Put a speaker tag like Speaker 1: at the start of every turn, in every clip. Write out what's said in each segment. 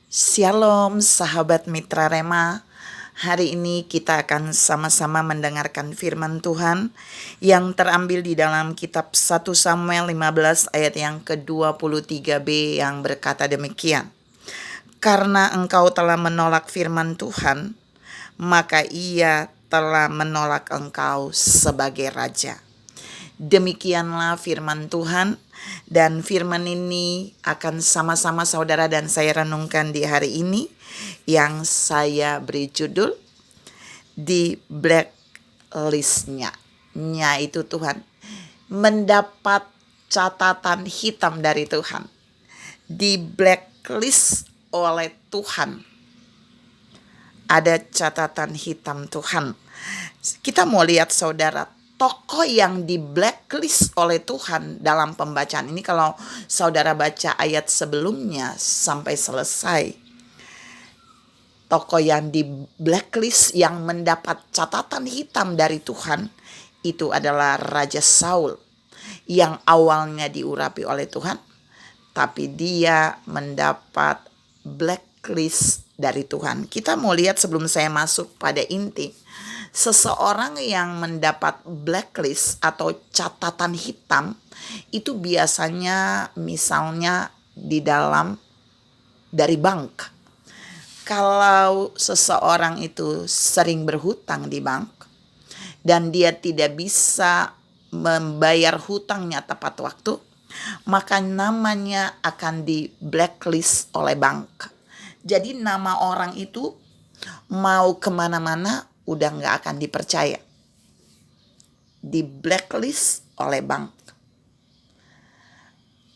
Speaker 1: Shalom sahabat Mitra Rema. Hari ini kita akan sama-sama mendengarkan firman Tuhan yang terambil di dalam kitab 1 Samuel 15 ayat yang ke-23b yang berkata demikian. Karena engkau telah menolak firman Tuhan, maka ia telah menolak engkau sebagai raja. Demikianlah firman Tuhan, dan firman ini akan sama-sama saudara dan saya renungkan di hari ini yang saya beri judul di blacklistnya. Nya itu Tuhan, mendapat catatan hitam dari Tuhan, di blacklist oleh Tuhan. Ada catatan hitam Tuhan. Kita mau lihat saudara, tokoh yang di blacklist oleh Tuhan dalam pembacaan ini, kalau saudara baca ayat sebelumnya sampai selesai, tokoh yang di blacklist yang mendapat catatan hitam dari Tuhan itu adalah Raja Saul, yang awalnya diurapi oleh Tuhan, tapi dia mendapat blacklist dari Tuhan. Kita mau lihat sebelum saya masuk pada inti. Seseorang yang mendapat blacklist atau catatan hitam itu biasanya misalnya dari bank. Kalau seseorang itu sering berhutang di bank dan dia tidak bisa membayar hutangnya tepat waktu, maka namanya akan di blacklist oleh bank. Jadi nama orang itu mau kemana-mana udah gak akan dipercaya. Di blacklist oleh bank.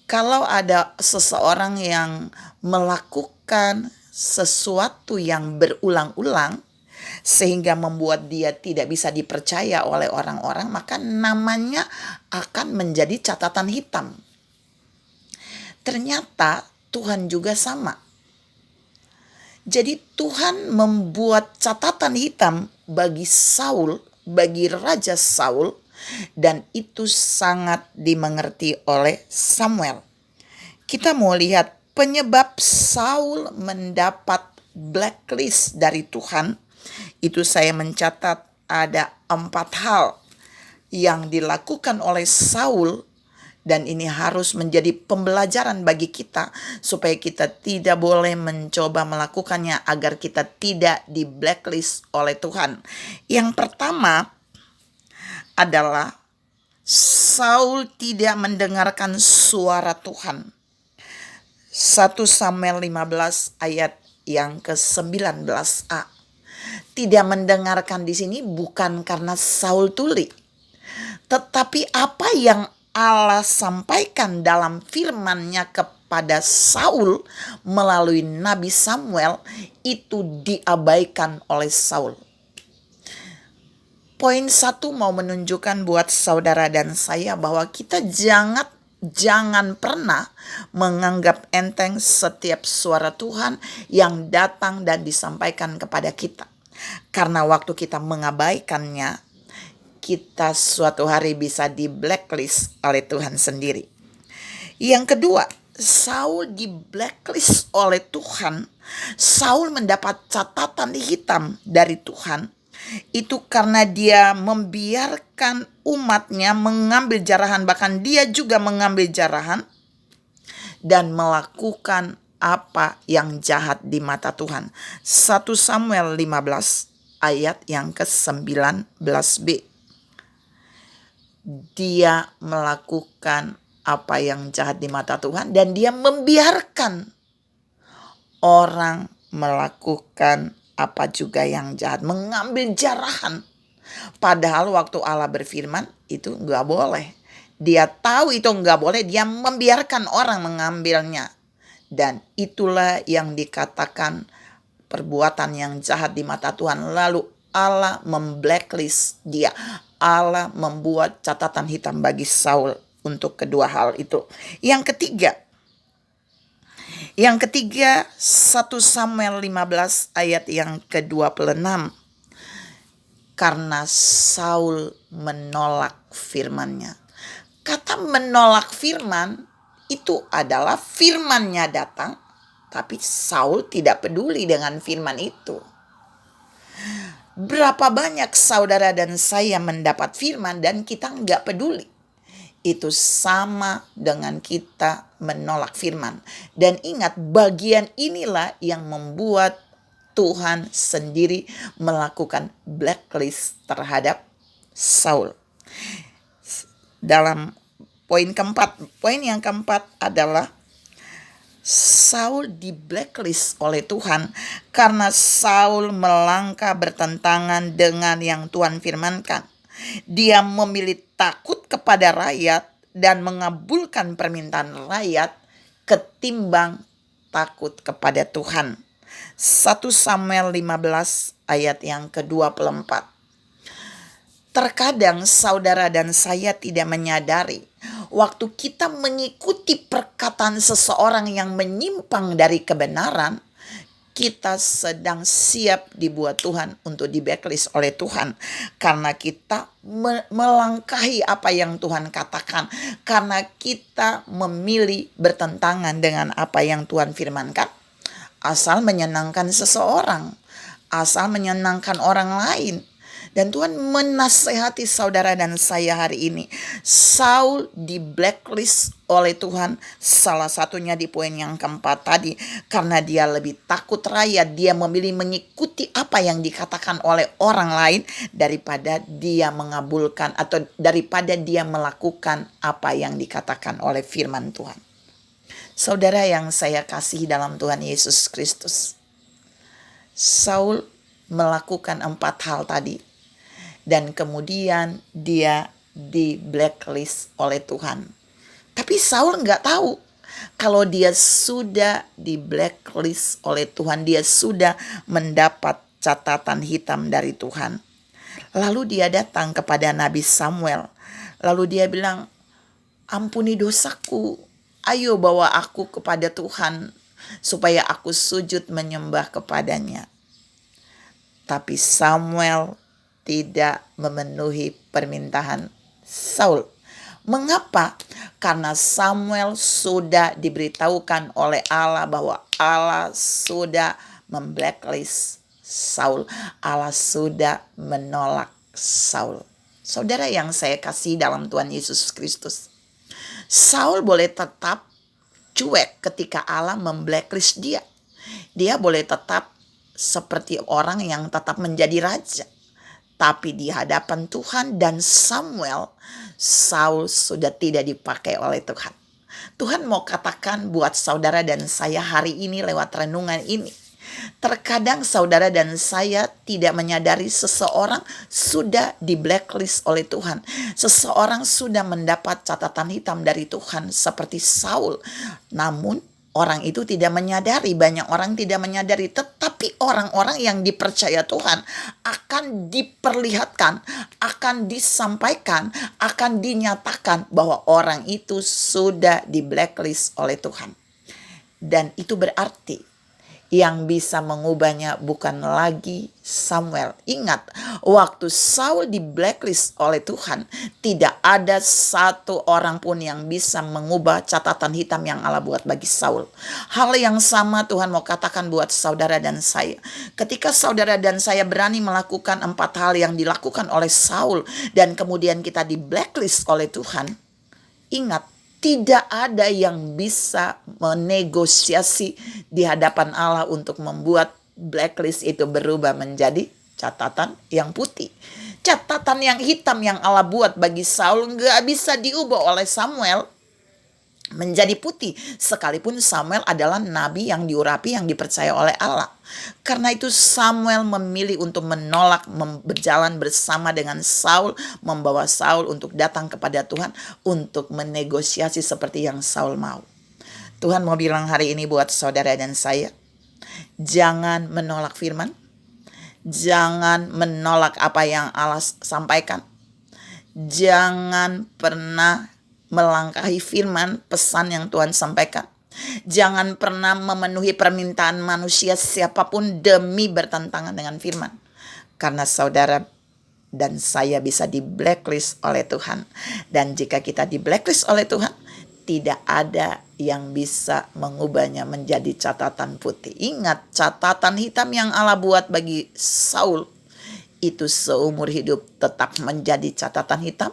Speaker 1: Kalau ada seseorang yang melakukan sesuatu yang berulang-ulang sehingga membuat dia tidak bisa dipercaya oleh orang-orang, maka namanya akan menjadi catatan hitam. Ternyata Tuhan juga sama. Jadi Tuhan membuat catatan hitam bagi Saul, bagi Raja Saul, dan itu sangat dimengerti oleh Samuel. Kita mau lihat penyebab Saul mendapat blacklist dari Tuhan. Itu saya mencatat ada 4 hal yang dilakukan oleh Saul, dan ini harus menjadi pembelajaran bagi kita supaya kita tidak boleh mencoba melakukannya agar kita tidak di blacklist oleh Tuhan. Yang pertama adalah Saul tidak mendengarkan suara Tuhan. 1 Samuel 15 ayat yang ke-19a. Tidak mendengarkan di sini bukan karena Saul tuli, tetapi apa yang Allah sampaikan dalam firman-Nya kepada Saul melalui Nabi Samuel itu diabaikan oleh Saul. Poin 1 mau menunjukkan buat saudara dan saya bahwa kita jangan pernah menganggap enteng setiap suara Tuhan yang datang dan disampaikan kepada kita. Karena waktu kita mengabaikannya, kita suatu hari bisa di blacklist oleh Tuhan sendiri. Yang kedua, Saul di blacklist oleh Tuhan. Saul mendapat catatan hitam dari Tuhan. Itu karena dia membiarkan umatnya mengambil jarahan, bahkan dia juga mengambil jarahan dan melakukan apa yang jahat di mata Tuhan. 1 Samuel 15 ayat yang ke-19b. Dia melakukan apa yang jahat di mata Tuhan dan dia membiarkan orang melakukan apa juga yang jahat, mengambil jarahan. Padahal waktu Allah berfirman itu gak boleh. Dia tahu itu gak boleh, dia membiarkan orang mengambilnya. Dan itulah yang dikatakan perbuatan yang jahat di mata Tuhan. Lalu Allah memblacklist dia. Allah membuat catatan hitam bagi Saul untuk kedua hal itu. Yang ketiga 1 Samuel 15 ayat yang ke-26. Karena Saul menolak firman-Nya. Kata menolak firman itu adalah firman-Nya datang, Tapi Saul tidak peduli dengan firman itu. Berapa banyak saudara dan saya mendapat firman dan kita nggak peduli. Itu sama dengan kita menolak firman. Dan ingat, bagian inilah yang membuat Tuhan sendiri melakukan blacklist terhadap Saul. Dalam poin yang keempat adalah Saul di blacklist oleh Tuhan karena Saul melangkah bertentangan dengan yang Tuhan firmankan. Dia memilih takut kepada rakyat dan mengabulkan permintaan rakyat ketimbang takut kepada Tuhan. 1 Samuel 15 ayat yang ke-24. Terkadang saudara dan saya tidak menyadari waktu kita mengikuti perkataan seseorang yang menyimpang dari kebenaran, kita sedang siap dibuat Tuhan untuk di blacklist oleh Tuhan. Karena kita melangkahi apa yang Tuhan katakan. Karena kita memilih bertentangan dengan apa yang Tuhan firmankan. Asal menyenangkan seseorang, asal menyenangkan orang lain. Dan Tuhan menasehati saudara dan saya hari ini. Saul di blacklist oleh Tuhan, salah satunya di poin yang keempat tadi. Karena dia lebih takut rakyat, dia memilih mengikuti apa yang dikatakan oleh orang lain daripada dia mengabulkan atau daripada dia melakukan apa yang dikatakan oleh firman Tuhan. Saudara yang saya kasihi dalam Tuhan Yesus Kristus, Saul melakukan 4 hal tadi. Dan kemudian dia di blacklist oleh Tuhan. Tapi Saul nggak tahu kalau dia sudah di blacklist oleh Tuhan. Dia sudah mendapat catatan hitam dari Tuhan. Lalu dia datang kepada Nabi Samuel. Lalu dia bilang, ampuni dosaku. Ayo bawa aku kepada Tuhan supaya aku sujud menyembah kepadanya. Tapi Samuel tidak memenuhi permintaan Saul. Mengapa? Karena Samuel sudah diberitahukan oleh Allah bahwa Allah sudah memblacklist Saul. Allah sudah menolak Saul. Saudara yang saya kasih dalam Tuhan Yesus Kristus, Saul boleh tetap cuek ketika Allah memblacklist dia. Dia boleh tetap seperti orang yang tetap menjadi raja. Tapi di hadapan Tuhan dan Samuel, Saul sudah tidak dipakai oleh Tuhan. Tuhan mau katakan buat saudara dan saya hari ini lewat renungan ini. Terkadang saudara dan saya tidak menyadari seseorang sudah di blacklist oleh Tuhan. Seseorang sudah mendapat catatan hitam dari Tuhan seperti Saul. Namun orang itu tidak menyadari, banyak orang tidak menyadari. Tetapi orang-orang yang dipercaya Tuhan akan diperlihatkan, akan disampaikan, akan dinyatakan bahwa orang itu sudah di blacklist oleh Tuhan. Dan itu berarti yang bisa mengubahnya bukan lagi Samuel. Ingat, waktu Saul di blacklist oleh Tuhan, tidak ada satu orang pun yang bisa mengubah catatan hitam yang Allah buat bagi Saul. Hal yang sama Tuhan mau katakan buat saudara dan saya. Ketika saudara dan saya berani melakukan 4 hal yang dilakukan oleh Saul, dan kemudian kita di blacklist oleh Tuhan, ingat, tidak ada yang bisa menegosiasi di hadapan Allah untuk membuat blacklist itu berubah menjadi catatan yang putih. Catatan yang hitam yang Allah buat bagi Saul nggak bisa diubah oleh Samuel menjadi putih. Sekalipun Samuel adalah nabi yang diurapi, yang dipercaya oleh Allah. Karena itu Samuel memilih untuk menolak berjalan bersama dengan Saul, membawa Saul untuk datang kepada Tuhan untuk menegosiasi seperti yang Saul mau. Tuhan mau bilang hari ini buat saudara dan saya, jangan menolak firman, jangan menolak apa yang Allah sampaikan, jangan pernah melangkahi firman pesan yang Tuhan sampaikan. Jangan pernah memenuhi permintaan manusia siapapun demi bertentangan dengan firman. Karena saudara dan saya bisa di blacklist oleh Tuhan. Dan jika kita di blacklist oleh Tuhan, tidak ada yang bisa mengubahnya menjadi catatan putih. Ingat, catatan hitam yang Allah buat bagi Saul itu seumur hidup tetap menjadi catatan hitam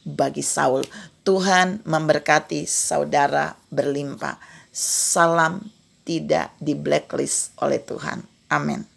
Speaker 1: bagi Saul. Tuhan memberkati saudara berlimpah. Salam tidak di blacklist oleh Tuhan. Amin.